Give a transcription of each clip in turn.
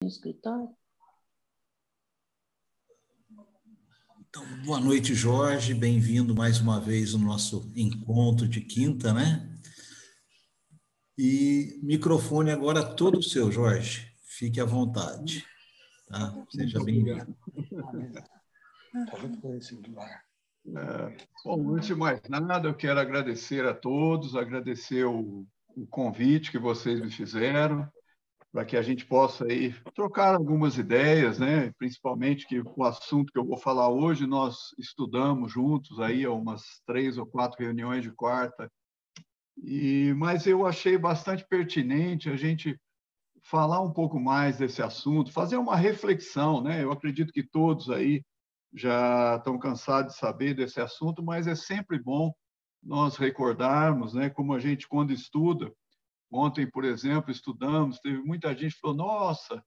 no escritório. Então, boa noite, Jorge. Bem-vindo mais uma vez ao nosso encontro de quinta, né? E microfone agora todo seu, Jorge. Fique à vontade, tá? Seja bem-vindo. Bom, antes de mais nada, eu quero agradecer a todos, agradecer o convite que vocês me fizeram, para que a gente possa aí trocar algumas ideias, né? Principalmente que o assunto que eu vou falar hoje, nós estudamos juntos aí há umas 3 ou 4 reuniões de quarta, mas eu achei bastante pertinente a gente falar um pouco mais desse assunto, fazer uma reflexão, né? Eu acredito que todos aí já estão cansados de saber desse assunto, mas é sempre bom nós recordarmos, né? Como a gente, quando estuda, ontem, por exemplo, estudamos, teve muita gente que falou, nossa,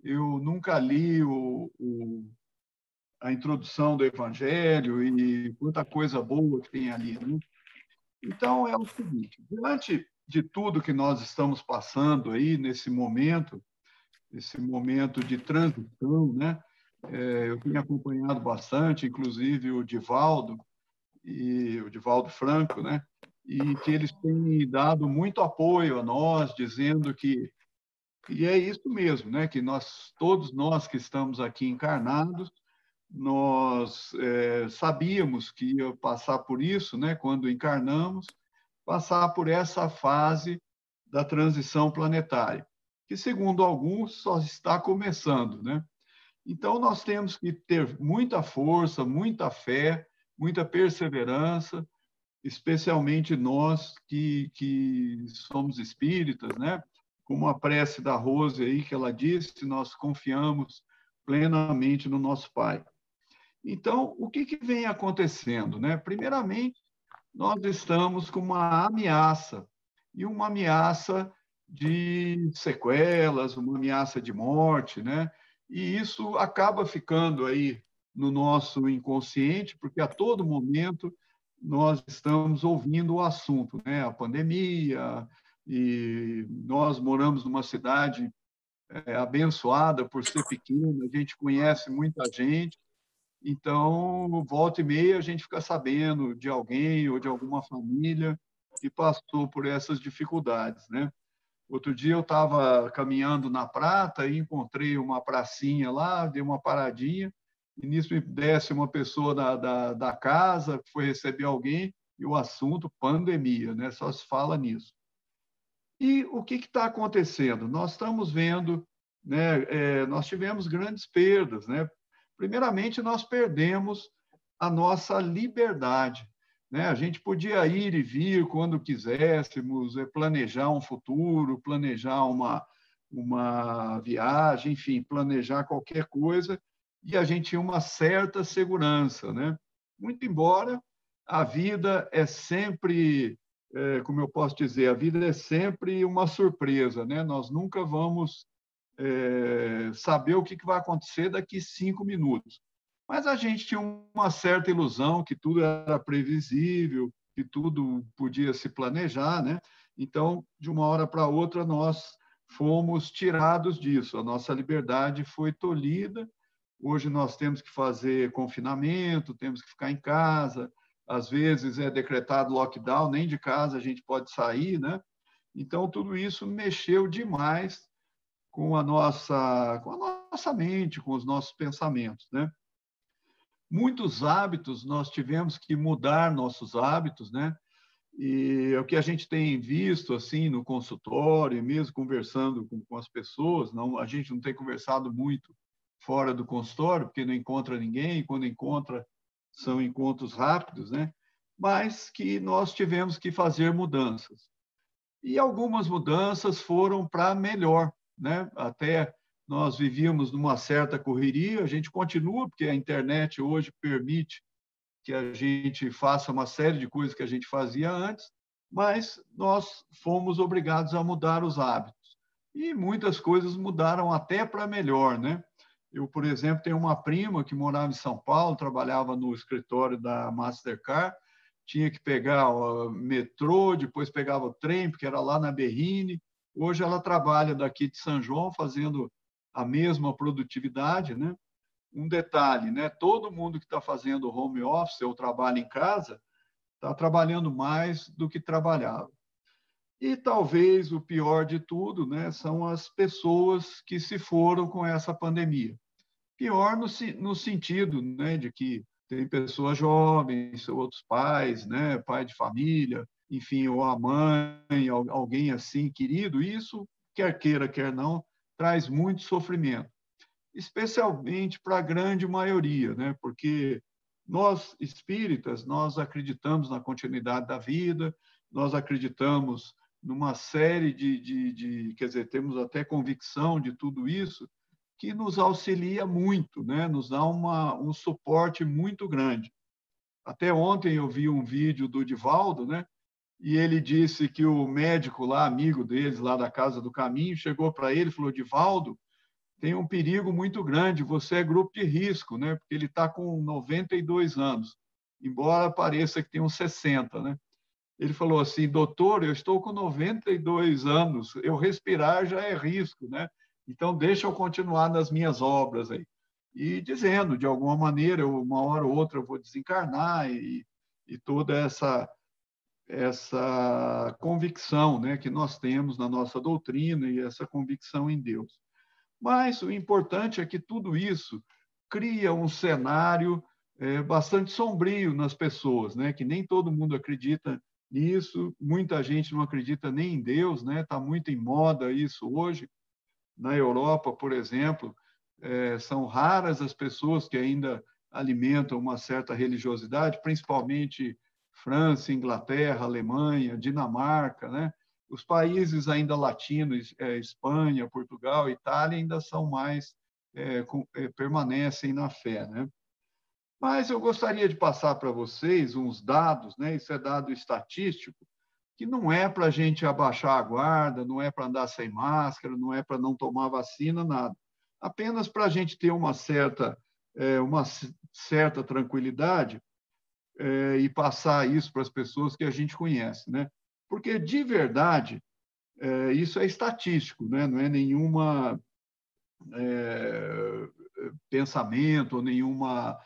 eu nunca li a introdução do Evangelho e quanta coisa boa que tem ali, né? Então, é o seguinte, diante de tudo que nós estamos passando aí nesse momento, esse momento de transição, né? Eu tenho acompanhado bastante, inclusive o Divaldo Franco, né? E que eles têm dado muito apoio a nós, dizendo que e é isso mesmo, né? Que todos nós que estamos aqui encarnados, nós sabíamos que ia passar por isso, né? Quando encarnamos, passar por essa fase da transição planetária, que segundo alguns só está começando, né? Então nós temos que ter muita força, muita fé, muita perseverança, especialmente nós que somos espíritas, né? Como a prece da Rose aí que ela disse, nós confiamos plenamente no nosso Pai. Então, o que vem acontecendo, né? Primeiramente, nós estamos com uma ameaça, e uma ameaça de sequelas, uma ameaça de morte, né? E isso acaba ficando aí no nosso inconsciente, porque a todo momento nós estamos ouvindo o assunto, né? A pandemia, e nós moramos numa cidade abençoada por ser pequena, a gente conhece muita gente, então, volta e meia, a gente fica sabendo de alguém ou de alguma família que passou por essas dificuldades, né? Outro dia eu estava caminhando na Prata e encontrei uma pracinha lá, dei uma paradinha, e nisso me desce uma pessoa da casa, foi receber alguém, e o assunto pandemia, né? Só se fala nisso. E o que está acontecendo? Nós estamos vendo, né? Nós tivemos grandes perdas, né? Primeiramente, nós perdemos a nossa liberdade, né? A gente podia ir e vir quando quiséssemos, planejar um futuro, planejar uma viagem, enfim, planejar qualquer coisa, e a gente tinha uma certa segurança, né? Muito embora a vida é sempre, como eu posso dizer, a vida é sempre uma surpresa, né? Nós nunca vamos saber o que vai acontecer daqui 5 minutos. Mas a gente tinha uma certa ilusão que tudo era previsível, que tudo podia se planejar, né? Então, de uma hora para outra, nós fomos tirados disso. A nossa liberdade foi tolhida. Hoje nós temos que fazer confinamento, temos que ficar em casa. Às vezes é decretado lockdown, nem de casa a gente pode sair, né? Então, tudo isso mexeu demais com a nossa mente, com os nossos pensamentos, né? Muitos hábitos, nós tivemos que mudar nossos hábitos, né? E o que a gente tem visto, assim, no consultório, mesmo conversando com as pessoas, não, a gente não tem conversado muito fora do consultório, porque não encontra ninguém, e quando encontra, são encontros rápidos, né? Mas que nós tivemos que fazer mudanças. E algumas mudanças foram para melhor, né? Até nós vivíamos numa certa correria, a gente continua, porque a internet hoje permite que a gente faça uma série de coisas que a gente fazia antes, mas nós fomos obrigados a mudar os hábitos. E muitas coisas mudaram até para melhor, né? Eu, por exemplo, tenho uma prima que morava em São Paulo, trabalhava no escritório da Mastercard, tinha que pegar o metrô, depois pegava o trem, porque era lá na Berrine. Hoje ela trabalha daqui de São João, fazendo a mesma produtividade, né? Um detalhe, né? Todo mundo que está fazendo home office ou trabalha em casa está trabalhando mais do que trabalhava. E talvez o pior de tudo, né, são as pessoas que se foram com essa pandemia. Pior no sentido, né, de que tem pessoas jovens, outros pais, né, pai de família, enfim, ou a mãe, alguém assim querido. Isso, quer queira, quer não, traz muito sofrimento, especialmente para a grande maioria, né, porque nós espíritas, nós acreditamos na continuidade da vida, nós acreditamos numa série quer dizer, temos até convicção de tudo isso, que nos auxilia muito, né? Nos dá um suporte muito grande. Até ontem eu vi um vídeo do Divaldo, né? E ele disse que o médico lá, amigo deles, lá da Casa do Caminho, chegou para ele e falou: Divaldo, tem um perigo muito grande, você é grupo de risco, né? Porque ele está com 92 anos, embora pareça que tem uns 60, né? Ele falou assim: doutor, eu estou com 92 anos, eu respirar já é risco, né? Então, deixa eu continuar nas minhas obras aí. E dizendo, de alguma maneira, uma hora ou outra eu vou desencarnar e toda essa convicção, né, que nós temos na nossa doutrina e essa convicção em Deus. Mas o importante é que tudo isso cria um cenário bastante sombrio nas pessoas, né? Que nem todo mundo acredita nisso, muita gente não acredita nem em Deus, né? Está muito em moda isso hoje. Na Europa, por exemplo, são raras as pessoas que ainda alimentam uma certa religiosidade, principalmente França, Inglaterra, Alemanha, Dinamarca, né? Os países ainda latinos, Espanha, Portugal, Itália, ainda são mais, permanecem na fé, né? Mas eu gostaria de passar para vocês uns dados, né? Isso é dado estatístico, que não é para a gente abaixar a guarda, não é para andar sem máscara, não é para não tomar vacina, nada. Apenas para a gente ter uma certa tranquilidade e passar isso para as pessoas que a gente conhece, né? Porque, de verdade, isso é estatístico, né? Não é nenhuma pensamento, nenhuma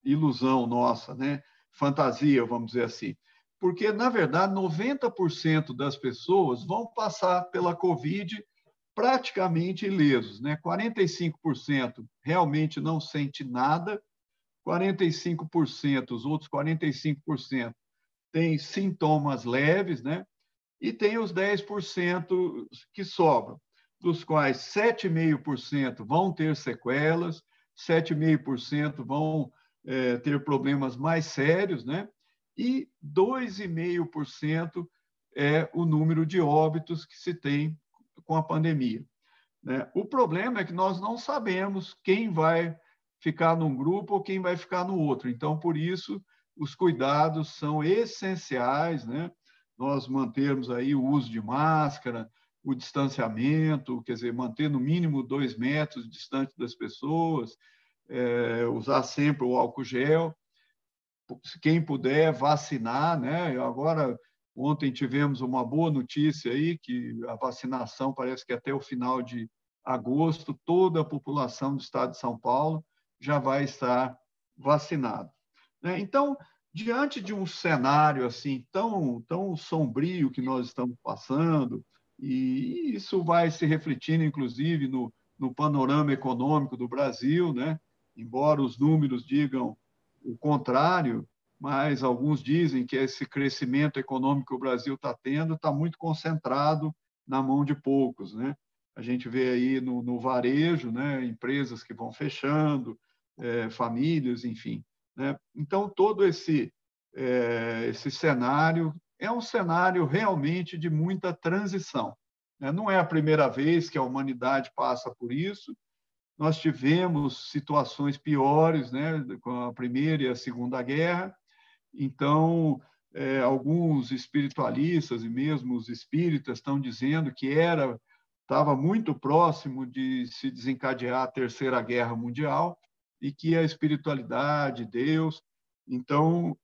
ilusão nossa, né? Fantasia, vamos dizer assim. Porque, na verdade, 90% das pessoas vão passar pela Covid praticamente ilesos, né? 45% realmente não sente nada, 45%, os outros 45% têm sintomas leves, né? E tem os 10% que sobram, dos quais 7,5% vão ter sequelas, 7,5% vão ter problemas mais sérios, né? E 2,5% é o número de óbitos que se tem com a pandemia, né? O problema é que nós não sabemos quem vai ficar num grupo ou quem vai ficar no outro. Então, por isso, os cuidados são essenciais, né? Nós mantermos aí o uso de máscara, o distanciamento, quer dizer, manter no mínimo 2 metros distante das pessoas, usar sempre o álcool gel, quem puder vacinar, né? Agora, ontem tivemos uma boa notícia aí, que a vacinação parece que até o final de agosto, toda a população do estado de São Paulo já vai estar vacinada, né? Então, diante de um cenário assim tão sombrio que nós estamos passando, e isso vai se refletindo, inclusive, no panorama econômico do Brasil, né? Embora os números digam o contrário, mas alguns dizem que esse crescimento econômico que o Brasil está tendo está muito concentrado na mão de poucos, né? A gente vê aí no varejo, né? Empresas que vão fechando, famílias, enfim, né? Então, todo esse cenário é um cenário realmente de muita transição, né? Não é a primeira vez que a humanidade passa por isso. Nós tivemos situações piores, né, com a Primeira e a Segunda Guerra. Então, alguns espiritualistas e mesmo os espíritas estão dizendo que estava muito próximo de se desencadear a Terceira Guerra Mundial e que a espiritualidade, Deus, então,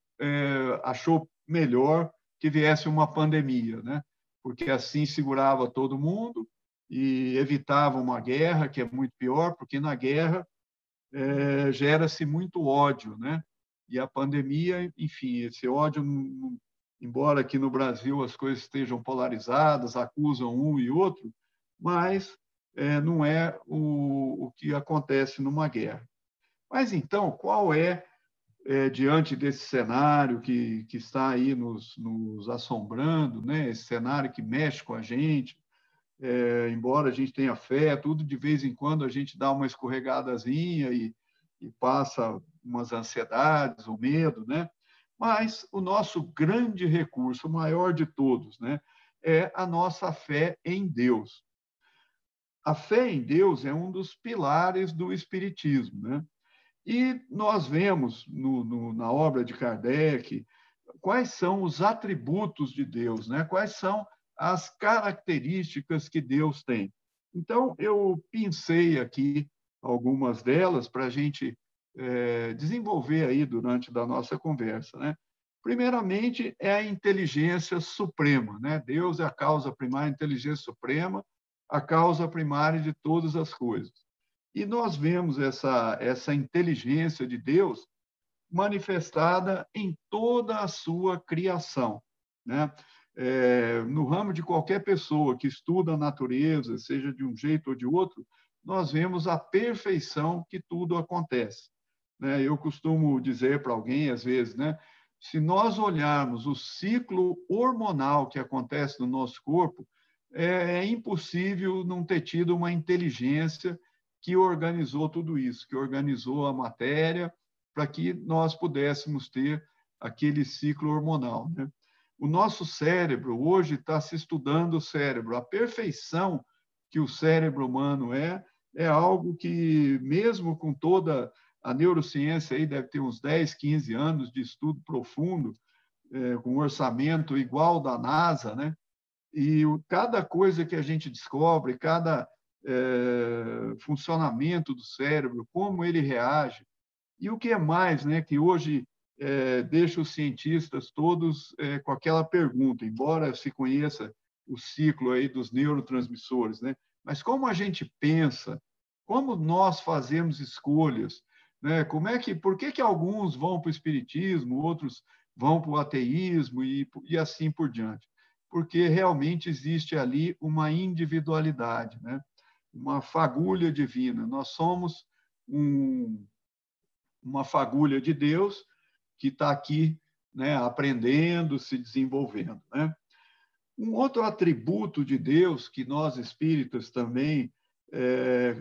achou melhor que viesse uma pandemia, né? Porque assim segurava todo mundo e evitavam uma guerra, que é muito pior, porque na guerra gera-se muito ódio, né? E a pandemia, enfim, esse ódio, embora aqui no Brasil as coisas estejam polarizadas, acusam um e outro, mas não é o que acontece numa guerra. Mas então, qual diante desse cenário que está aí nos assombrando, né? Esse cenário que mexe com a gente, embora a gente tenha fé, tudo de vez em quando a gente dá uma escorregadazinha e passa umas ansiedades, o medo, né? Mas o nosso grande recurso, o maior de todos, né? É a nossa fé em Deus. A fé em Deus é um dos pilares do Espiritismo, né? E nós vemos na obra de Kardec quais são os atributos de Deus, né? Quais são as características que Deus tem. Então, eu pensei aqui algumas delas para a gente desenvolver aí durante da nossa conversa, né? Primeiramente, é a inteligência suprema, né? Deus é a causa primária, a inteligência suprema, a causa primária de todas as coisas. E nós vemos essa inteligência de Deus manifestada em toda a sua criação, né? No ramo de qualquer pessoa que estuda a natureza, seja de um jeito ou de outro, nós vemos a perfeição que tudo acontece, né? Eu costumo dizer para alguém, às vezes, né? Se nós olharmos o ciclo hormonal que acontece no nosso corpo, é impossível não ter tido uma inteligência que organizou tudo isso, que organizou a matéria, para que nós pudéssemos ter aquele ciclo hormonal, né? O nosso cérebro, hoje está se estudando o cérebro. A perfeição que o cérebro humano é algo que, mesmo com toda a neurociência, aí deve ter uns 10, 15 anos de estudo profundo, com um orçamento igual da NASA, né? E cada coisa que a gente descobre, cada funcionamento do cérebro, como ele reage, e o que é mais, né, que hoje deixa os cientistas todos com aquela pergunta, embora se conheça o ciclo aí dos neurotransmissores, né? Mas como a gente pensa, como nós fazemos escolhas, né? Por que alguns vão para o espiritismo, outros vão para o ateísmo e assim por diante? Porque realmente existe ali uma individualidade, né? Uma fagulha divina. Nós somos uma fagulha de Deus que está aqui, né, aprendendo, se desenvolvendo, né? Um outro atributo de Deus que nós espíritas também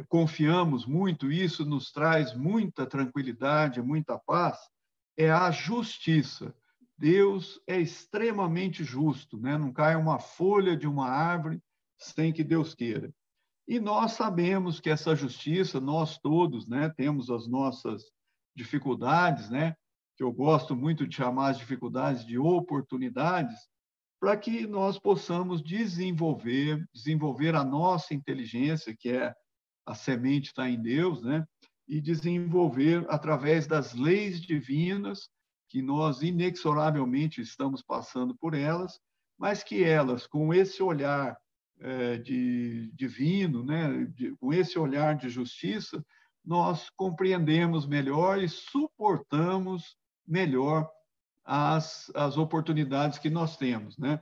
confiamos muito, isso nos traz muita tranquilidade, muita paz, é a justiça. Deus é extremamente justo, né? Não cai uma folha de uma árvore sem que Deus queira. E nós sabemos que essa justiça, nós todos, né, temos as nossas dificuldades, né, que eu gosto muito de chamar as dificuldades de oportunidades, para que nós possamos desenvolver a nossa inteligência, que é a semente está em Deus, né, e desenvolver através das leis divinas, que nós inexoravelmente estamos passando por elas, mas que elas, com esse olhar divino, né, com esse olhar de justiça, nós compreendemos melhor e suportamos melhor as oportunidades que nós temos, né?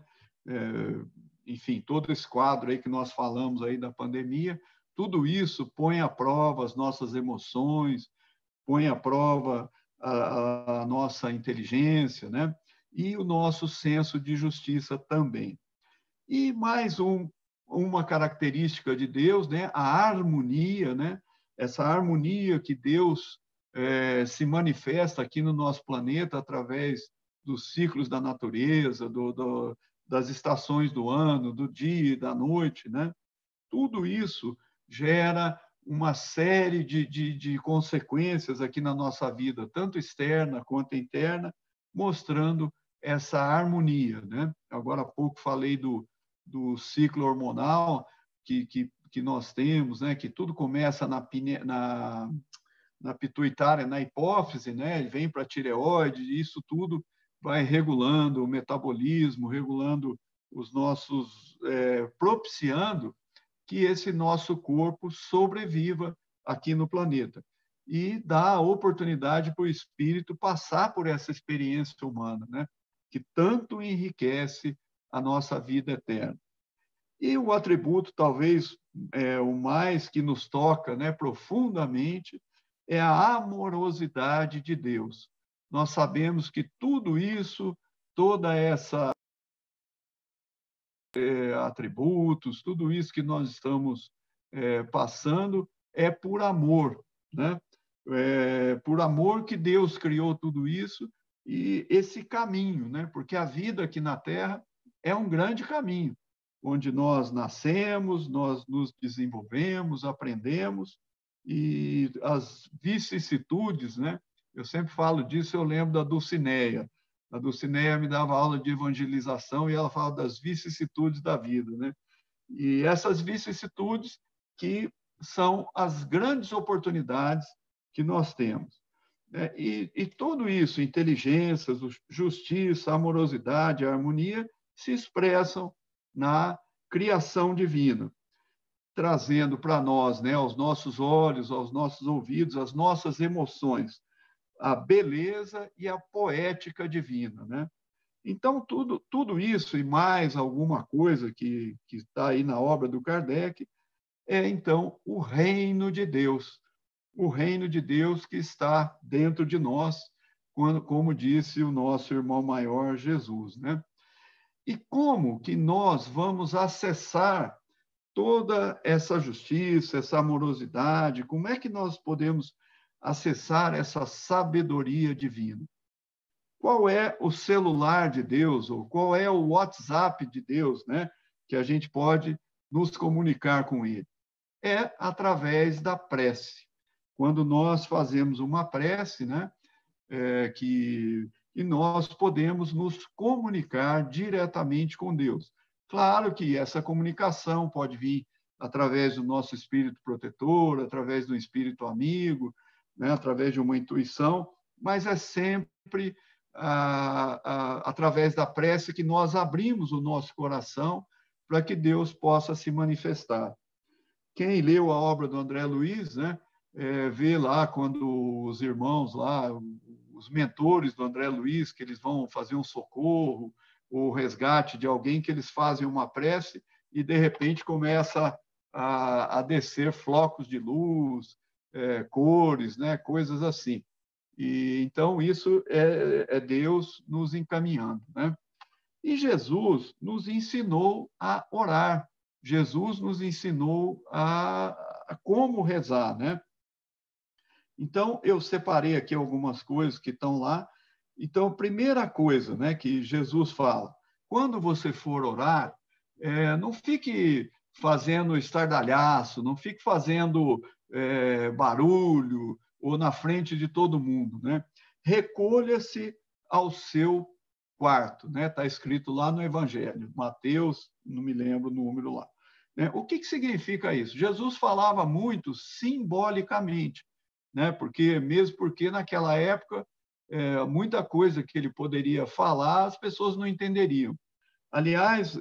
Enfim, todo esse quadro aí que nós falamos aí da pandemia, tudo isso põe à prova as nossas emoções, põe à prova a nossa inteligência, né? E o nosso senso de justiça também. E mais uma característica de Deus, né? A harmonia, né? Essa harmonia que Deus se manifesta aqui no nosso planeta através dos ciclos da natureza, das estações do ano, do dia e da noite, né? Tudo isso gera uma série de consequências aqui na nossa vida, tanto externa quanto interna, mostrando essa harmonia, né? Agora há pouco falei do ciclo hormonal que nós temos, né? Que tudo começa na pituitária, na hipófise, né? Ele vem para a tireoide, e isso tudo vai regulando o metabolismo, regulando os nossos, propiciando que esse nosso corpo sobreviva aqui no planeta e dá a oportunidade para o espírito passar por essa experiência humana, né? Que tanto enriquece a nossa vida eterna. E o atributo, talvez, o mais que nos toca, né, profundamente, é a amorosidade de Deus. Nós sabemos que tudo isso, toda essa atributos, tudo isso que nós estamos passando é por amor, né? Por amor que Deus criou tudo isso e esse caminho, né? Porque a vida aqui na Terra é um grande caminho, onde nós nascemos, nós nos desenvolvemos, aprendemos e as vicissitudes, né? Eu sempre falo disso, eu lembro da Dulcineia. A Dulcineia me dava aula de evangelização e ela fala das vicissitudes da vida, né? E essas vicissitudes que são as grandes oportunidades que nós temos. E tudo isso, inteligência, justiça, amorosidade, harmonia, se expressam na criação divina, trazendo para nós, né, aos nossos olhos, aos nossos ouvidos, as nossas emoções, a beleza e a poética divina, né? Então, tudo isso e mais alguma coisa que está aí na obra do Kardec é, então, o reino de Deus. O reino de Deus que está dentro de nós, como disse o nosso irmão maior Jesus, né? E como que nós vamos acessar toda essa justiça, essa amorosidade? Como é que nós podemos acessar essa sabedoria divina? Qual é o celular de Deus, ou qual é o WhatsApp de Deus, né? Que a gente pode nos comunicar com ele? É através da prece. Quando nós fazemos uma prece, né? E nós podemos nos comunicar diretamente com Deus. Claro que essa comunicação pode vir através do nosso espírito protetor, através do espírito amigo, né? Através de uma intuição, mas é sempre através da prece que nós abrimos o nosso coração para que Deus possa se manifestar. Quem leu a obra do André Luiz, né, vê lá quando os irmãos lá, os mentores do André Luiz, que eles vão fazer um socorro ou resgate de alguém, que eles fazem uma prece e, de repente, começa a descer flocos de luz, cores, né, coisas assim. E, então, isso é Deus nos encaminhando, né? E Jesus nos ensinou a orar. Jesus nos ensinou a como rezar, né? Então, eu separei aqui algumas coisas que estão lá. Então, primeira coisa, né, que Jesus fala, quando você for orar, não fique fazendo estardalhaço, não fique fazendo barulho ou na frente de todo mundo, né? Recolha-se ao seu quarto, né? Está escrito lá no Evangelho, Mateus, não me lembro o número lá. Né? O que significa isso? Jesus falava muito simbolicamente, né? Mesmo porque naquela época muita coisa que ele poderia falar as pessoas não entenderiam. Aliás,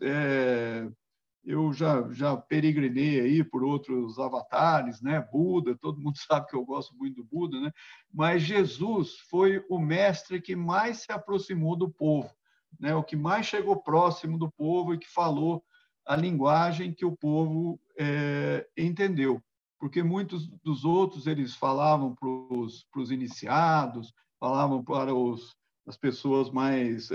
eu já peregrinei aí por outros avatares, né? Buda, todo mundo sabe que eu gosto muito do Buda, né? Mas Jesus foi o mestre que mais se aproximou do povo, né? O que mais chegou próximo do povo e que falou a linguagem que o povo entendeu. Porque muitos dos outros eles falavam para os iniciados, falavam para as pessoas mais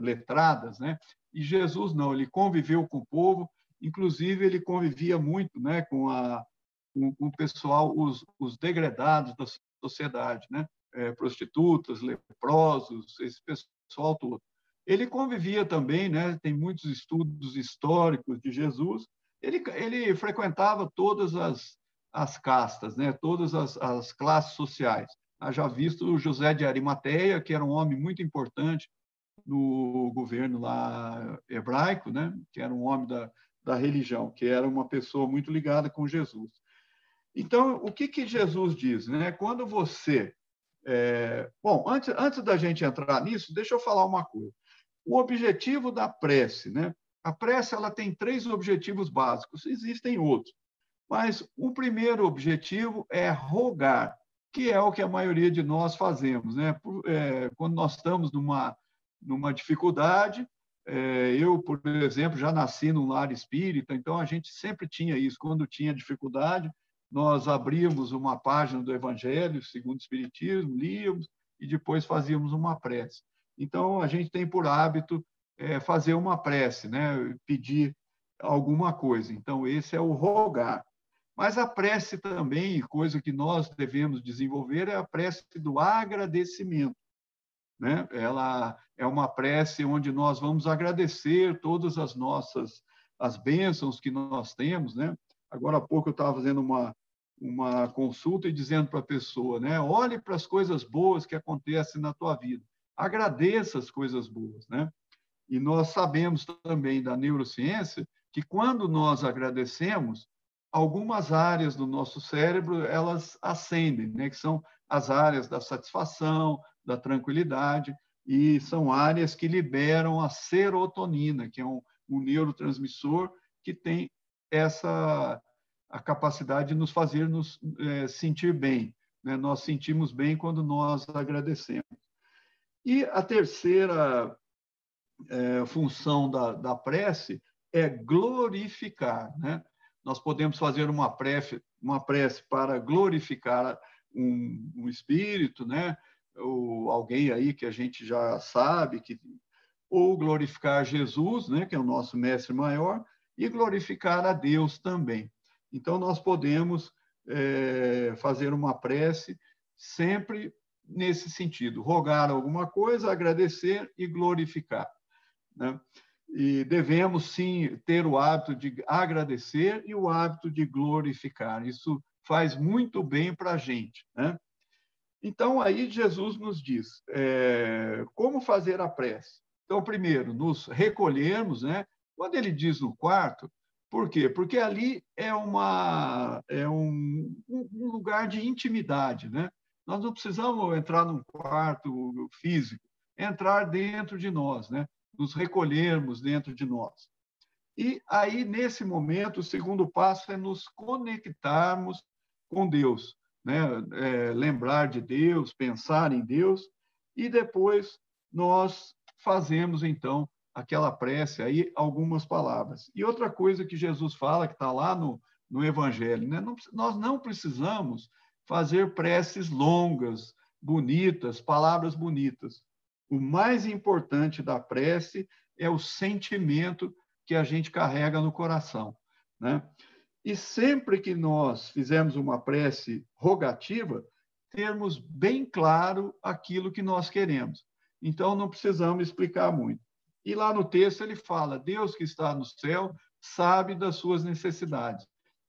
letradas, né? E Jesus não, ele conviveu com o povo, inclusive ele convivia muito, né, com o pessoal, os degradados da sociedade, né? Prostitutas, leprosos, esse pessoal todo. Ele convivia também, né? Tem muitos estudos históricos de Jesus. Ele frequentava todas as castas, né? Todas as classes sociais. Já visto o José de Arimateia, que era um homem muito importante no governo lá hebraico, né? Que era um homem da religião, que era uma pessoa muito ligada com Jesus. Então, o que Jesus diz, né? Quando você... Bom, antes da gente entrar nisso, deixa eu falar uma coisa. O objetivo da prece, né? A prece ela tem 3 objetivos básicos, existem outros, mas o primeiro objetivo é rogar, que é o que a maioria de nós fazemos, né? Quando nós estamos numa dificuldade, eu, por exemplo, já nasci num lar espírita, então a gente sempre tinha isso. Quando tinha dificuldade, nós abríamos uma página do Evangelho segundo o Espiritismo, líamos e depois fazíamos uma prece. Então, a gente tem por hábito fazer uma prece, né? Pedir alguma coisa. Então, esse é o rogar. Mas a prece também, coisa que nós devemos desenvolver, é a prece do agradecimento, né? Ela é uma prece onde nós vamos agradecer todas as bênçãos que nós temos, né? Agora há pouco eu estava fazendo uma consulta e dizendo para a pessoa, né? Olhe para as coisas boas que acontecem na tua vida. Agradeça as coisas boas, né? E nós sabemos também da neurociência que quando nós agradecemos, algumas áreas do nosso cérebro elas acendem, né? Que são as áreas da satisfação, da tranquilidade, e são áreas que liberam a serotonina, que é um neurotransmissor que tem a capacidade de nos fazer nos sentir bem, né? Nós sentimos bem quando nós agradecemos. E a terceira função da prece é glorificar, né? Nós podemos fazer uma prece para glorificar um espírito, né? Ou alguém aí que a gente já sabe, ou glorificar Jesus, né? Que é o nosso mestre maior, e glorificar a Deus também. Então, nós podemos fazer uma prece sempre nesse sentido, rogar alguma coisa, agradecer e glorificar, né? E devemos, sim, ter o hábito de agradecer e o hábito de glorificar. Isso faz muito bem para a gente, né? Então, aí Jesus nos diz como fazer a prece. Então, primeiro, nos recolhermos, né? Quando ele diz no quarto, por quê? Porque ali é um lugar de intimidade, né? Nós não precisamos entrar num quarto físico, entrar dentro de nós, né? Nos recolhermos dentro de nós. E aí, nesse momento, o segundo passo é nos conectarmos com Deus, né? Lembrar de Deus, pensar em Deus, e depois nós fazemos, então, aquela prece aí, algumas palavras. E outra coisa que Jesus fala, que está lá no Evangelho, né? Nós não precisamos fazer preces longas, bonitas, palavras bonitas. O mais importante da prece é o sentimento que a gente carrega no coração, né? E sempre que nós fizermos uma prece rogativa, termos bem claro aquilo que nós queremos. Então, não precisamos explicar muito. E lá no texto ele fala, Deus que está no céu sabe das suas necessidades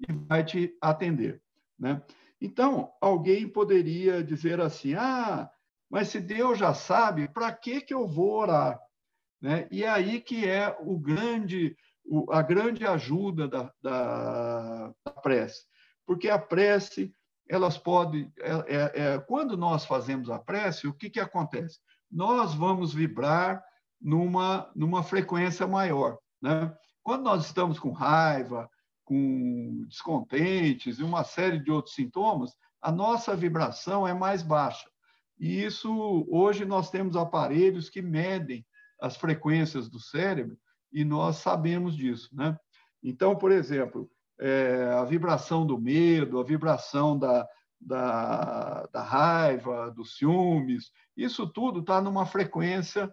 e vai te atender, né? Então, alguém poderia dizer assim, mas se Deus já sabe, para que eu vou orar? Né? E é aí que é a grande ajuda da prece. Porque a prece, elas podem... quando nós fazemos a prece, o que acontece? Nós vamos vibrar numa frequência maior, né? Quando nós estamos com raiva, com descontentes e uma série de outros sintomas, a nossa vibração é mais baixa. E isso, hoje, nós temos aparelhos que medem as frequências do cérebro e nós sabemos disso, né? Então, por exemplo, a vibração do medo, a vibração da raiva, dos ciúmes, isso tudo está numa frequência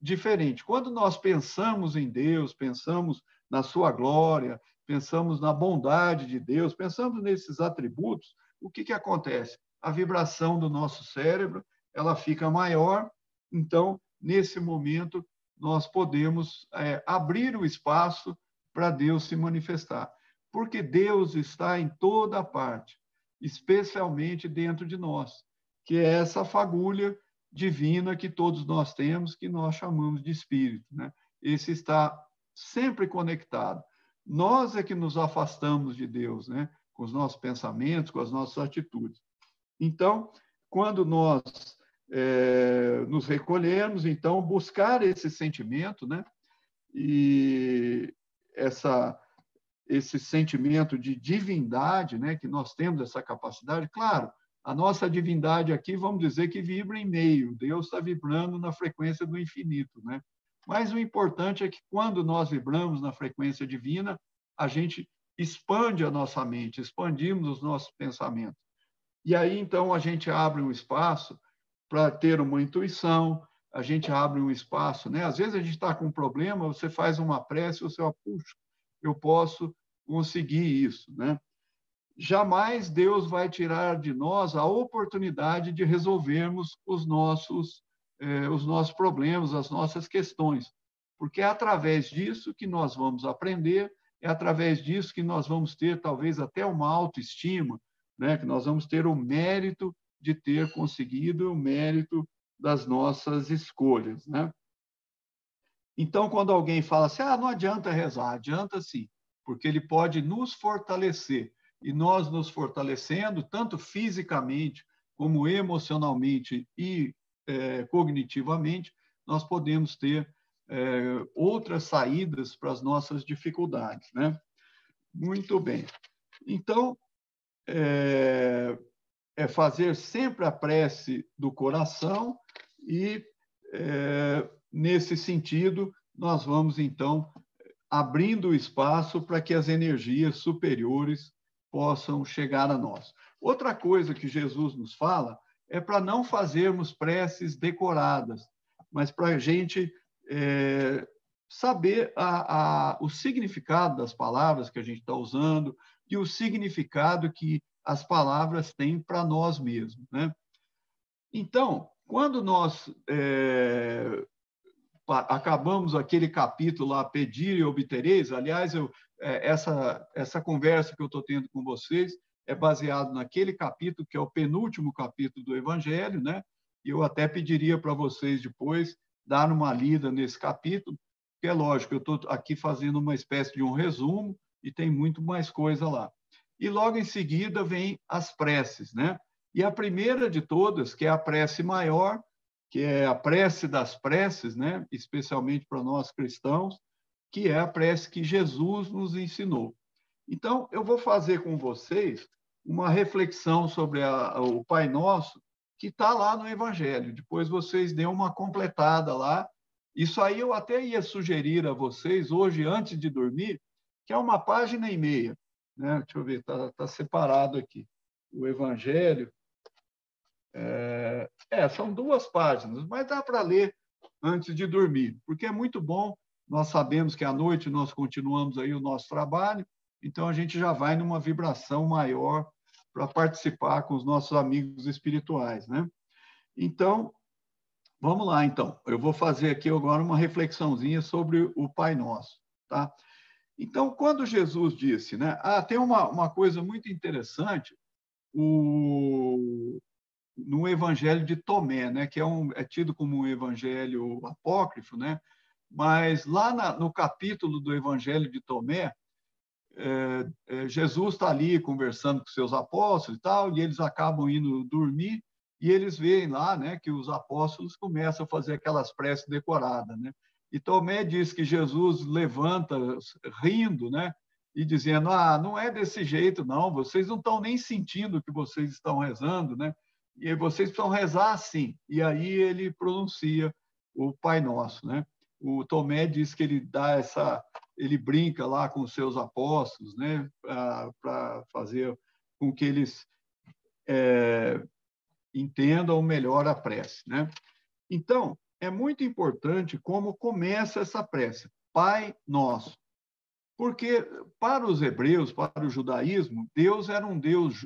diferente. Quando nós pensamos em Deus, pensamos na sua glória, pensamos na bondade de Deus, pensamos nesses atributos, o que acontece? A vibração do nosso cérebro, ela fica maior, então, nesse momento, nós podemos abrir o espaço para Deus se manifestar. Porque Deus está em toda parte, especialmente dentro de nós, que é essa fagulha divina que todos nós temos, que nós chamamos de espírito, né? Esse está sempre conectado. Nós é que nos afastamos de Deus, né? Com os nossos pensamentos, com as nossas atitudes. Então, quando nós nos recolhermos, então, buscar esse sentimento, né? e esse sentimento de divindade, né, que nós temos essa capacidade, claro, a nossa divindade aqui, vamos dizer que vibra em meio, Deus está vibrando na frequência do infinito, né? Mas o importante é que quando nós vibramos na frequência divina, a gente expande a nossa mente, expandimos os nossos pensamentos. E aí, então, a gente abre um espaço para ter uma intuição, a gente abre um espaço, né? Às vezes a gente está com um problema, você faz uma prece, você, puxa, eu posso conseguir isso, né? Jamais Deus vai tirar de nós a oportunidade de resolvermos os nossos problemas, as nossas questões, porque é através disso que nós vamos aprender, é através disso que nós vamos ter talvez até uma autoestima, né? Que nós vamos ter o mérito de ter conseguido, o mérito das nossas escolhas, né? Então, quando alguém fala assim, não adianta rezar, adianta sim, porque ele pode nos fortalecer. E nós nos fortalecendo, tanto fisicamente, como emocionalmente e cognitivamente, nós podemos ter outras saídas para as nossas dificuldades, né? Muito bem. Então, é fazer sempre a prece do coração e, nesse sentido, nós vamos, então, abrindo o espaço para que as energias superiores possam chegar a nós. Outra coisa que Jesus nos fala é para não fazermos preces decoradas, mas para a gente saber o significado das palavras que a gente está usando e o significado que as palavras têm para nós mesmos, né? Então, quando nós acabamos aquele capítulo lá, pedir e obtereis, aliás, essa conversa que eu estou tendo com vocês é baseado naquele capítulo, que é o penúltimo capítulo do Evangelho, né? E eu até pediria para vocês depois dar uma lida nesse capítulo, porque é lógico, eu estou aqui fazendo uma espécie de um resumo e tem muito mais coisa lá. E logo em seguida vem as preces, né? E a primeira de todas, que é a prece maior, que é a prece das preces, né? Especialmente para nós cristãos, que é a prece que Jesus nos ensinou. Então, eu vou fazer com vocês uma reflexão sobre o Pai Nosso, que está lá no Evangelho. Depois vocês dêem uma completada lá. Isso aí eu até ia sugerir a vocês, hoje, antes de dormir, que é uma página e meia. Né? Deixa eu ver, está separado aqui. O Evangelho. São 2 páginas, mas dá para ler antes de dormir, porque é muito bom. Nós sabemos que à noite nós continuamos aí o nosso trabalho, então a gente já vai numa vibração maior para participar com os nossos amigos espirituais, né? Então, vamos lá, então. Eu vou fazer aqui agora uma reflexãozinha sobre o Pai Nosso, tá? Então, quando Jesus disse, né? Tem uma coisa muito interessante, no Evangelho de Tomé, né, que é tido como um evangelho apócrifo, né, mas lá no capítulo do Evangelho de Tomé, Jesus está ali conversando com seus apóstolos e tal, e eles acabam indo dormir, e eles veem lá, né, que os apóstolos começam a fazer aquelas preces decoradas, né? E Tomé diz que Jesus levanta rindo, né, e dizendo: não é desse jeito, não, vocês não estão nem sentindo que vocês estão rezando, né? E vocês precisam rezar assim. E aí ele pronuncia o Pai Nosso, né? O Tomé diz que ele brinca lá com os seus apóstolos, né? Para fazer com que eles entendam melhor a prece, né? Então, é muito importante como começa essa prece, Pai Nosso. Porque para os hebreus, para o judaísmo, Deus era um Deus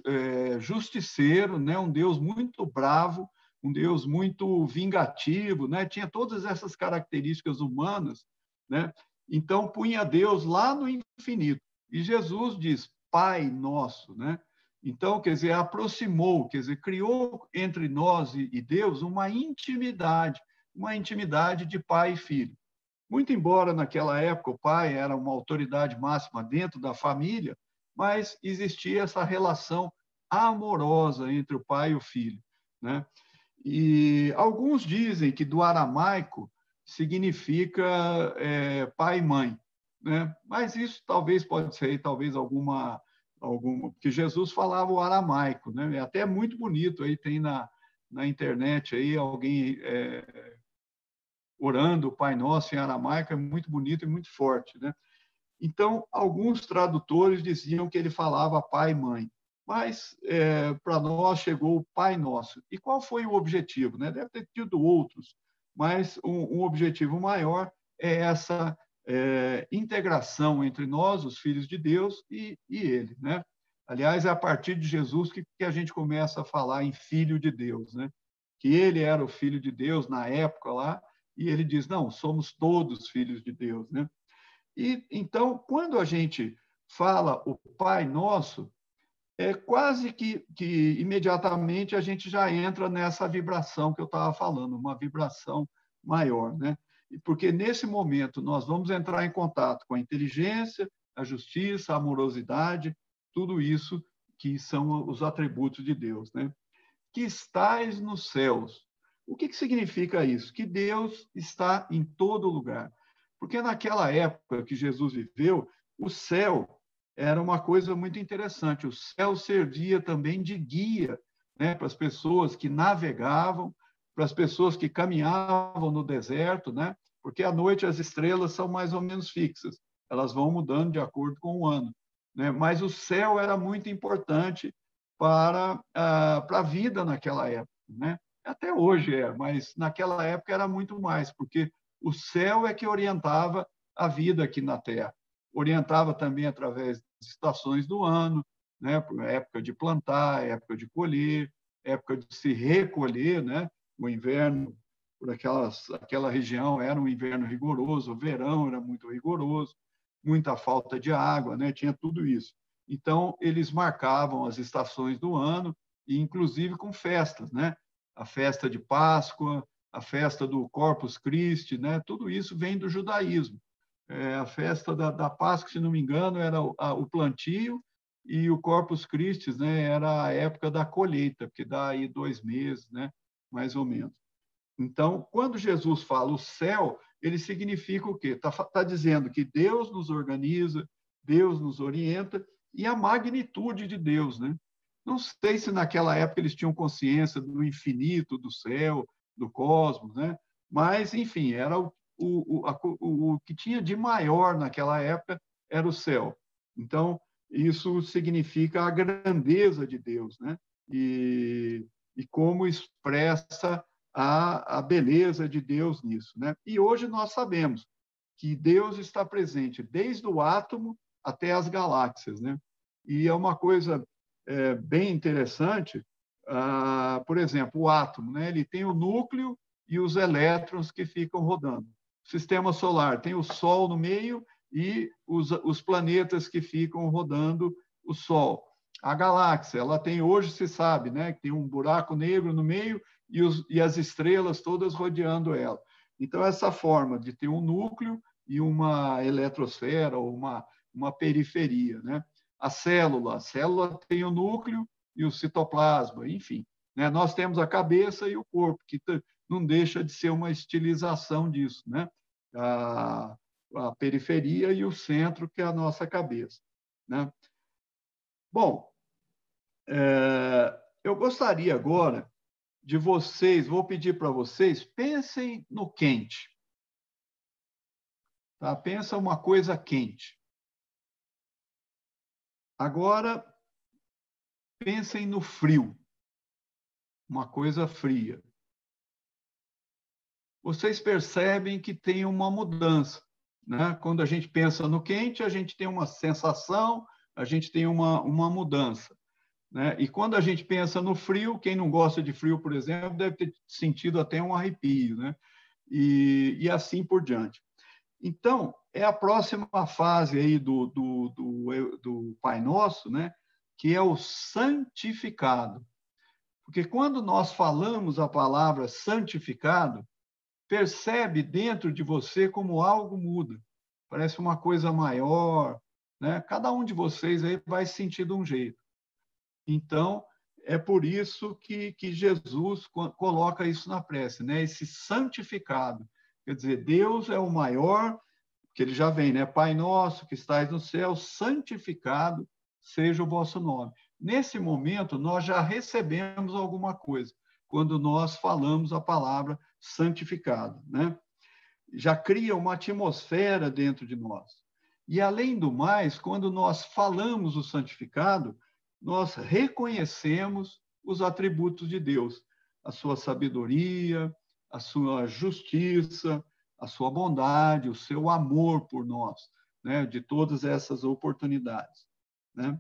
justiceiro, né? Um Deus muito bravo, um Deus muito vingativo, né? Tinha todas essas características humanas, né? Então, punha Deus lá no infinito. E Jesus diz, Pai Nosso, né? Então, quer dizer, aproximou, quer dizer, criou entre nós e Deus uma intimidade de pai e filho. Muito embora naquela época o pai era uma autoridade máxima dentro da família, mas existia essa relação amorosa entre o pai e o filho, né? E alguns dizem que do aramaico significa pai e mãe, né? Mas isso talvez pode ser talvez alguma porque Jesus falava o aramaico, né? É até muito bonito, aí tem na internet aí alguém orando o Pai Nosso em aramaico, é muito bonito e muito forte, né? Então, alguns tradutores diziam que ele falava pai e mãe, mas para nós chegou o Pai Nosso. E qual foi o objetivo, né? Deve ter tido outros, mas um objetivo maior é essa integração entre nós, os filhos de Deus, e ele, né? Aliás, é a partir de Jesus que a gente começa a falar em filho de Deus, né? Que ele era o filho de Deus na época lá, e ele diz, não, somos todos filhos de Deus, né? E então, quando a gente fala o Pai Nosso, é quase que imediatamente a gente já entra nessa vibração que eu estava falando, uma vibração maior, né? Porque nesse momento nós vamos entrar em contato com a inteligência, a justiça, a amorosidade, tudo isso que são os atributos de Deus, né? Que estais nos céus. O que significa isso? Que Deus está em todo lugar. Porque naquela época que Jesus viveu, o céu era uma coisa muito interessante. O céu servia também de guia, né, para as pessoas que navegavam, para as pessoas que caminhavam no deserto, né? Porque à noite as estrelas são mais ou menos fixas, elas vão mudando de acordo com o ano, né? Mas o céu era muito importante para a vida naquela época, né? Até hoje mas naquela época era muito mais, porque o céu é que orientava a vida aqui na Terra. Orientava também através das estações do ano, né? Época de plantar, época de colher, época de se recolher, né? O inverno, por aquela região, era um inverno rigoroso, o verão era muito rigoroso, muita falta de água, né? Tinha tudo isso. Então, eles marcavam as estações do ano, e inclusive com festas, né? A festa de Páscoa, a festa do Corpus Christi, né? Tudo isso vem do judaísmo. A festa da Páscoa, se não me engano, era o plantio, e o Corpus Christi, né? Era a época da colheita, que dá aí 2 meses, né? Mais ou menos. Então, quando Jesus fala o céu, ele significa o quê? Está dizendo que Deus nos organiza, Deus nos orienta, e a magnitude de Deus, né? Não sei se naquela época eles tinham consciência do infinito, do céu, do cosmos, né? Mas, enfim, era o que tinha de maior naquela época era o céu. Então, isso significa a grandeza de Deus, né? E como expressa a beleza de Deus nisso, né? E hoje nós sabemos que Deus está presente desde o átomo até as galáxias, né? E é uma coisa bem interessante. Por exemplo, o átomo, né? Ele tem o núcleo e os elétrons que ficam rodando. O sistema solar tem o Sol no meio e os planetas que ficam rodando o Sol. A galáxia, ela tem, hoje se sabe, né, que tem um buraco negro no meio e as estrelas todas rodeando ela. Então, essa forma de ter um núcleo e uma eletrosfera ou uma periferia, né? A célula tem o núcleo e o citoplasma, enfim. Né? Nós temos a cabeça e o corpo, que não deixa de ser uma estilização disso, né? A periferia e o centro, que é a nossa cabeça, né? Bom, eu gostaria agora de vocês, vou pedir para vocês, pensem no quente. Tá? Pensa uma coisa quente. Agora, pensem no frio, uma coisa fria. Vocês percebem que tem uma mudança, né? Quando a gente pensa no quente, a gente tem uma sensação, a gente tem uma mudança, né? E quando a gente pensa no frio, quem não gosta de frio, por exemplo, deve ter sentido até um arrepio, né? E assim por diante. Então, é a próxima fase aí do Pai Nosso, né? Que é o santificado. Porque quando nós falamos a palavra santificado, percebe dentro de você como algo muda. Parece uma coisa maior, né? Cada um de vocês aí vai sentir de um jeito. Então, é por isso que Jesus coloca isso na prece, né? Esse santificado. Quer dizer, Deus é o maior, que ele já vem, né? Pai nosso que estais no céu, santificado seja o vosso nome. Nesse momento, nós já recebemos alguma coisa, quando nós falamos a palavra santificado, né? Já cria uma atmosfera dentro de nós. E, além do mais, quando nós falamos o santificado, nós reconhecemos os atributos de Deus, a sua sabedoria, a sua justiça, a sua bondade, o seu amor por nós, né? De todas essas oportunidades, né?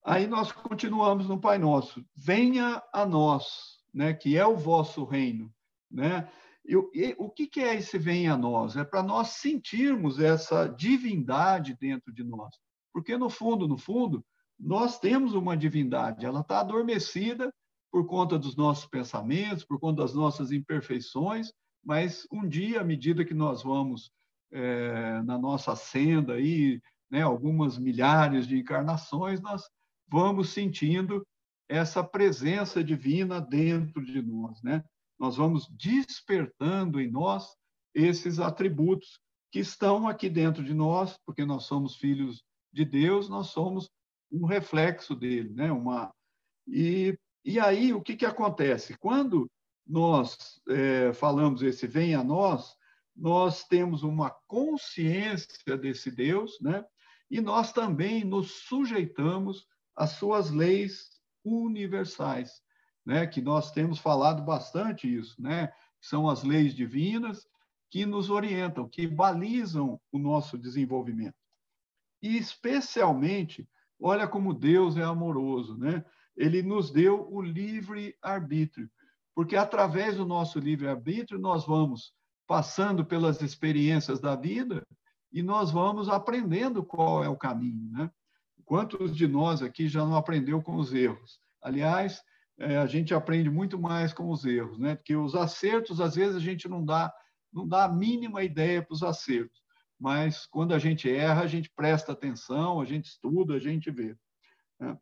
Aí nós continuamos no Pai Nosso. Venha a nós, né? Que é o vosso reino, né? E o que é esse venha a nós? É para nós sentirmos essa divindade dentro de nós. Porque, no fundo, nós temos uma divindade. Ela está adormecida por conta dos nossos pensamentos, por conta das nossas imperfeições, mas um dia, à medida que nós vamos na nossa senda, aí, né, algumas milhares de encarnações, nós vamos sentindo essa presença divina dentro de nós, né? Nós vamos despertando em nós esses atributos que estão aqui dentro de nós, porque nós somos filhos de Deus, nós somos um reflexo dele, né? E aí, o que acontece? Quando nós falamos esse vem a nós temos uma consciência desse Deus, né? E nós também nos sujeitamos às suas leis universais, né? Que nós temos falado bastante isso, né? São as leis divinas que nos orientam, que balizam o nosso desenvolvimento. E, especialmente, olha como Deus é amoroso, né? Ele nos deu o livre-arbítrio, porque através do nosso livre-arbítrio nós vamos passando pelas experiências da vida e nós vamos aprendendo qual é o caminho, né? Quantos de nós aqui já não aprendeu com os erros? Aliás, a gente aprende muito mais com os erros, né? Porque os acertos, às vezes, a gente não dá a mínima ideia para os acertos, mas quando a gente erra, a gente presta atenção, a gente estuda, a gente vê, né?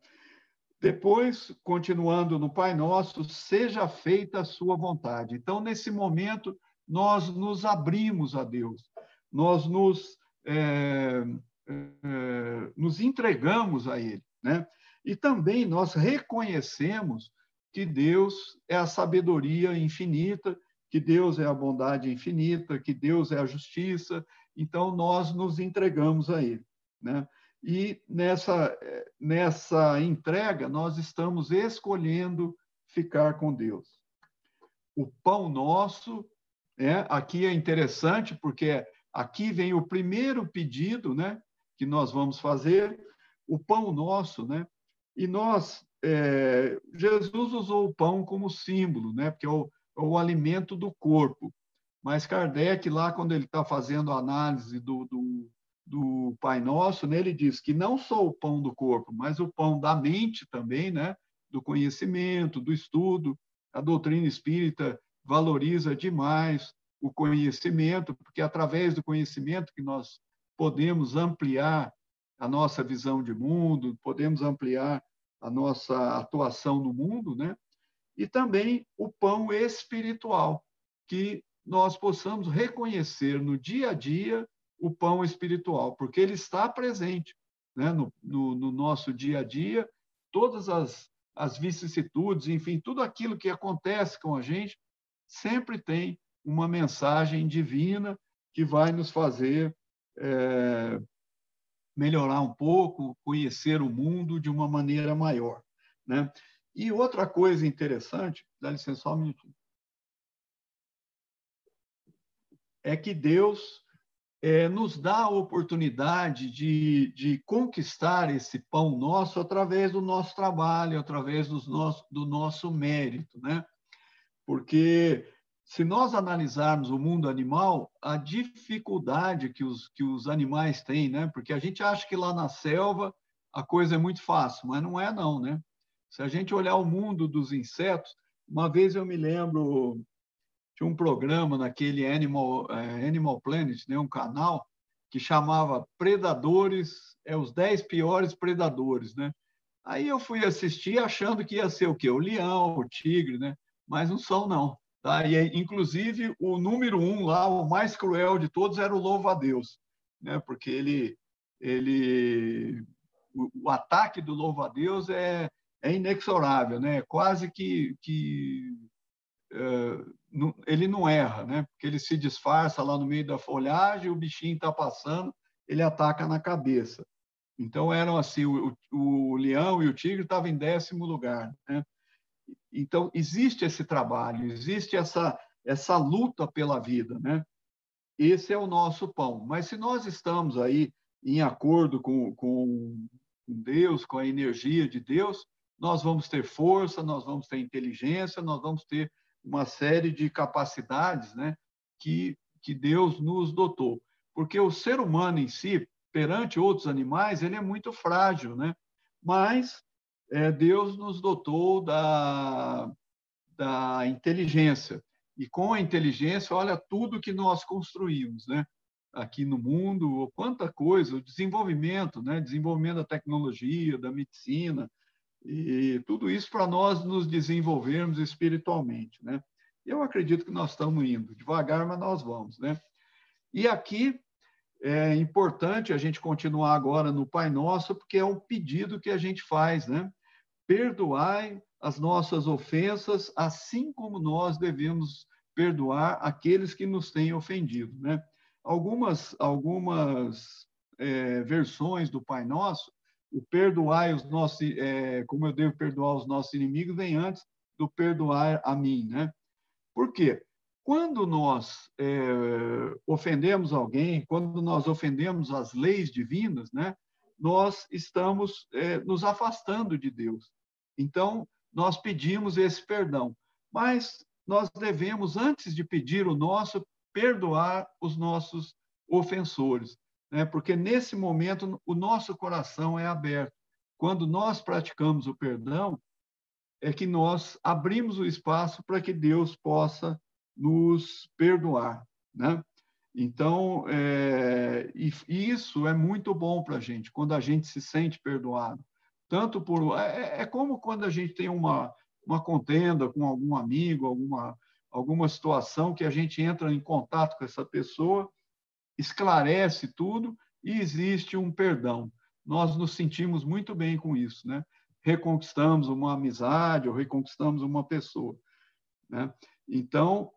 Depois, continuando no Pai Nosso, seja feita a sua vontade. Então, nesse momento, nós nos abrimos a Deus, nós nos entregamos a Ele, né? E também nós reconhecemos que Deus é a sabedoria infinita, que Deus é a bondade infinita, que Deus é a justiça. Então, nós nos entregamos a Ele, né? E nessa entrega, nós estamos escolhendo ficar com Deus. O pão nosso, aqui é interessante, porque aqui vem o primeiro pedido, né, que nós vamos fazer, o pão nosso, né? E Jesus usou o pão como símbolo, né, porque é o alimento do corpo. Mas Kardec, lá, quando ele está fazendo a análise do Pai Nosso, né, ele diz que não só o pão do corpo, mas o pão da mente também, né, do conhecimento, do estudo. A doutrina espírita valoriza demais o conhecimento, porque é através do conhecimento que nós podemos ampliar a nossa visão de mundo, podemos ampliar a nossa atuação no mundo, né? E também o pão espiritual, que nós possamos reconhecer no dia a dia o pão espiritual, porque ele está presente, né, no nosso dia a dia, todas as vicissitudes, enfim, tudo aquilo que acontece com a gente, sempre tem uma mensagem divina que vai nos fazer melhorar um pouco, conhecer o mundo de uma maneira maior, né? E outra coisa interessante, dá licença só um minutinho, é que Deus nos dá a oportunidade de conquistar esse pão nosso através do nosso trabalho, através do nosso mérito, né? Porque se nós analisarmos o mundo animal, a dificuldade que os animais têm, né? Porque a gente acha que lá na selva a coisa é muito fácil, mas não é não, né? Se a gente olhar o mundo dos insetos, uma vez eu me lembro de um programa naquele Animal Planet, né, um canal que chamava Predadores, os 10 piores predadores, né? Aí eu fui assistir achando que ia ser o quê? O leão, o tigre, né? Mas não são, não. Tá? E, inclusive, o número 1 lá, o mais cruel de todos, era o louva-a-Deus, né? Porque o ataque do louva-a-Deus é inexorável, né? Quase que ele não erra, né? Porque ele se disfarça lá no meio da folhagem, o bichinho está passando, ele ataca na cabeça. Então, eram assim, o leão e o tigre estavam em 10º lugar, né? Então, existe esse trabalho, existe essa luta pela vida, né? Esse é o nosso pão. Mas se nós estamos aí em acordo com Deus, com a energia de Deus, nós vamos ter força, nós vamos ter inteligência, nós vamos ter uma série de capacidades, né, que Deus nos dotou. Porque o ser humano em si, perante outros animais, ele é muito frágil, né? Mas Deus nos dotou da inteligência. E com a inteligência, olha tudo que nós construímos, né? Aqui no mundo, quanta coisa, o desenvolvimento, né? Desenvolvimento da tecnologia, da medicina, e tudo isso para nós nos desenvolvermos espiritualmente, né? Eu acredito que nós estamos indo devagar, mas nós vamos, né? E aqui é importante a gente continuar agora no Pai Nosso, porque é um pedido que a gente faz, né? Perdoai as nossas ofensas, assim como nós devemos perdoar aqueles que nos têm ofendido, né? Algumas versões do Pai Nosso, o perdoai os nossos, como eu devo perdoar os nossos inimigos, vem antes do perdoar a mim, né? Por quê? Quando nós ofendemos alguém, quando nós ofendemos as leis divinas, né? Nós estamos nos afastando de Deus. Então, nós pedimos esse perdão. Mas nós devemos, antes de pedir o nosso, perdoar os nossos ofensores, né? Porque nesse momento o nosso coração é aberto. Quando nós praticamos o perdão, é que nós abrimos o espaço para que Deus possa nos perdoar, né? Então, isso é muito bom para a gente, quando a gente se sente perdoado. Tanto por... É como quando a gente tem uma contenda com algum amigo, alguma situação que a gente entra em contato com essa pessoa, esclarece tudo e existe um perdão. Nós nos sentimos muito bem com isso, né? Reconquistamos uma amizade ou reconquistamos uma pessoa, né? Então,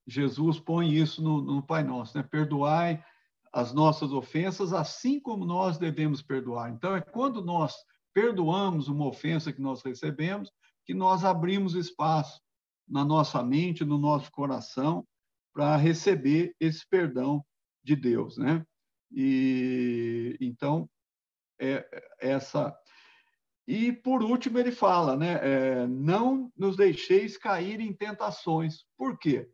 Jesus põe isso no Pai Nosso, né? Perdoai as nossas ofensas, assim como nós devemos perdoar. Então, é quando nós perdoamos uma ofensa que nós recebemos, que nós abrimos espaço na nossa mente, no nosso coração, para receber esse perdão de Deus, né? E então, essa... E, por último, ele fala, né? Não nos deixeis cair em tentações. Por quê?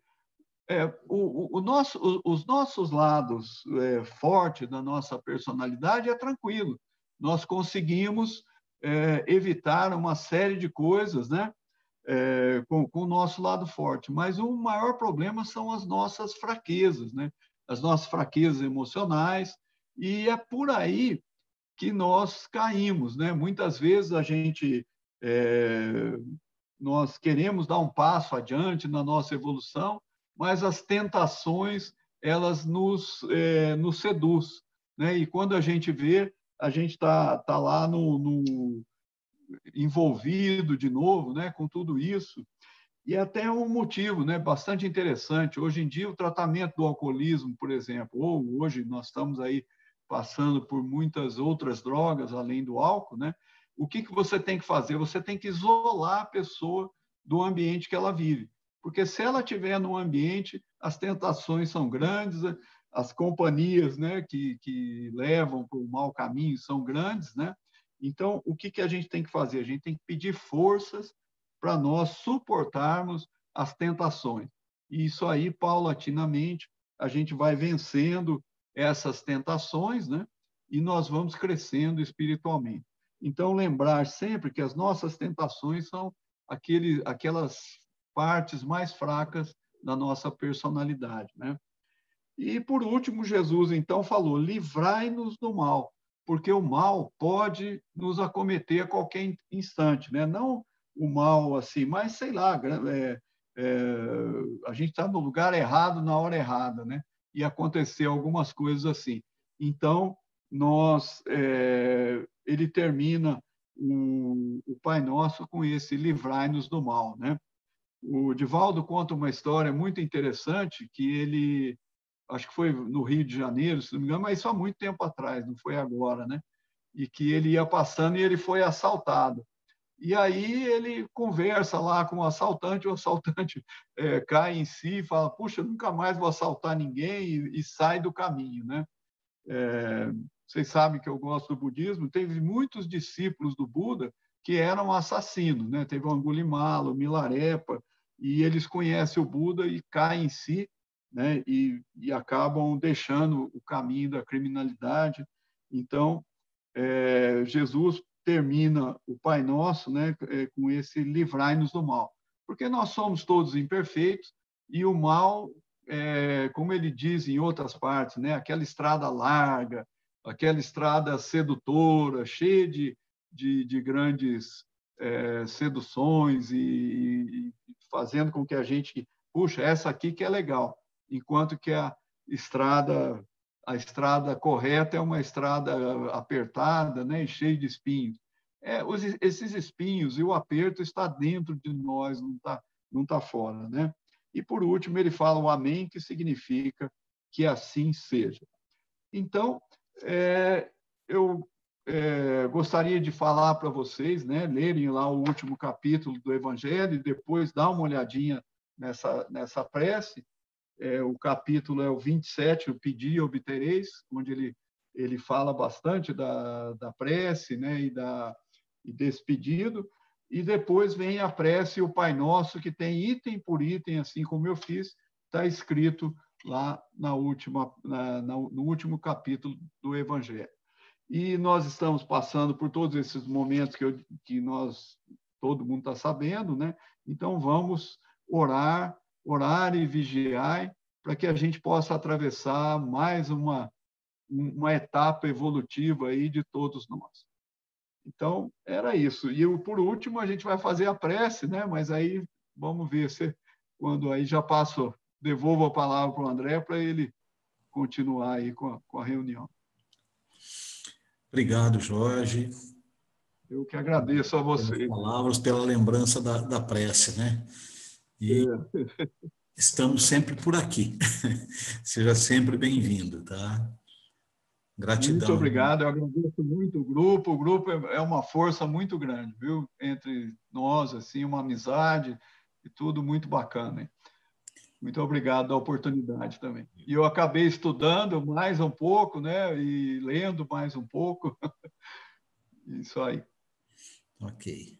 Os nossos lados fortes da nossa personalidade é tranquilo. Nós conseguimos evitar uma série de coisas, né? Com o nosso lado forte. Mas o maior problema são as nossas fraquezas, né? As nossas fraquezas emocionais. E é por aí que nós caímos, né? Muitas vezes nós queremos dar um passo adiante na nossa evolução, mas as tentações elas nos seduz, né? E quando a gente vê, a gente está lá envolvido de novo, né? Com tudo isso. E até um motivo, né? Bastante interessante. Hoje em dia o tratamento do alcoolismo, por exemplo, ou hoje nós estamos aí passando por muitas outras drogas além do álcool, né? O que você tem que fazer? Você tem que isolar a pessoa do ambiente que ela vive. Porque se ela estiver num ambiente, as tentações são grandes, as companhias, né, que levam para o mau caminho são grandes, né? Então, o que a gente tem que fazer? A gente tem que pedir forças para nós suportarmos as tentações. E isso aí, paulatinamente, a gente vai vencendo essas tentações, né? E nós vamos crescendo espiritualmente. Então, lembrar sempre que as nossas tentações são aquelas partes mais fracas da nossa personalidade, né? E, por último, Jesus, então, falou, livrai-nos do mal, porque o mal pode nos acometer a qualquer instante, né? Não o mal assim, mas sei lá, a gente está no lugar errado na hora errada, né? E aconteceu algumas coisas assim. Então, ele termina o Pai Nosso com esse livrai-nos do mal, né? O Divaldo conta uma história muito interessante que ele, acho que foi no Rio de Janeiro, se não me engano, mas isso há muito tempo atrás, não foi agora, né? E que ele ia passando e ele foi assaltado. E aí ele conversa lá com o assaltante cai em si e fala, puxa, nunca mais vou assaltar ninguém e sai do caminho, né? Vocês sabem que eu gosto do budismo, teve muitos discípulos do Buda que eram assassinos, né? Teve o Angulimala, o Milarepa, e eles conhecem o Buda e caem em si, né? E acabam deixando o caminho da criminalidade. Então, Jesus termina o Pai Nosso, né, com esse livrai-nos do mal, porque nós somos todos imperfeitos e o mal, como ele diz em outras partes, né, aquela estrada larga, aquela estrada sedutora, cheia de grandes seduções e fazendo com que a gente, puxa, essa aqui que é legal, enquanto que a estrada correta é uma estrada apertada, né, e cheia de espinhos. Esses espinhos e o aperto está dentro de nós, não tá fora, né? E por último ele fala o amém, que significa que assim seja. Então, eu gostaria de falar para vocês, né, lerem lá o último capítulo do Evangelho e depois dar uma olhadinha nessa prece. O capítulo é o 27, o Pedi e Obtereis, onde ele fala bastante da prece, né, e desse pedido, e depois vem a prece e o Pai Nosso, que tem item por item, assim como eu fiz, está escrito lá no último capítulo do Evangelho. E nós estamos passando por todos esses momentos que todo mundo está sabendo, né? Então vamos orar e vigiar para que a gente possa atravessar mais uma etapa evolutiva aí de todos nós. Então, era isso. E por último, a gente vai fazer a prece, né? Mas aí vamos ver se quando aí já passo, devolvo a palavra para o André para ele continuar aí com a reunião. Obrigado, Jorge. Eu que agradeço a vocês. Pelas palavras, pela lembrança da prece, né? E estamos sempre por aqui. Seja sempre bem-vindo, tá? Gratidão. Muito obrigado, eu agradeço muito o grupo. O grupo é uma força muito grande, viu? Entre nós, assim, uma amizade e tudo muito bacana, hein? Muito obrigado da oportunidade também. E eu acabei estudando mais um pouco, né? E lendo mais um pouco. Isso aí. Ok.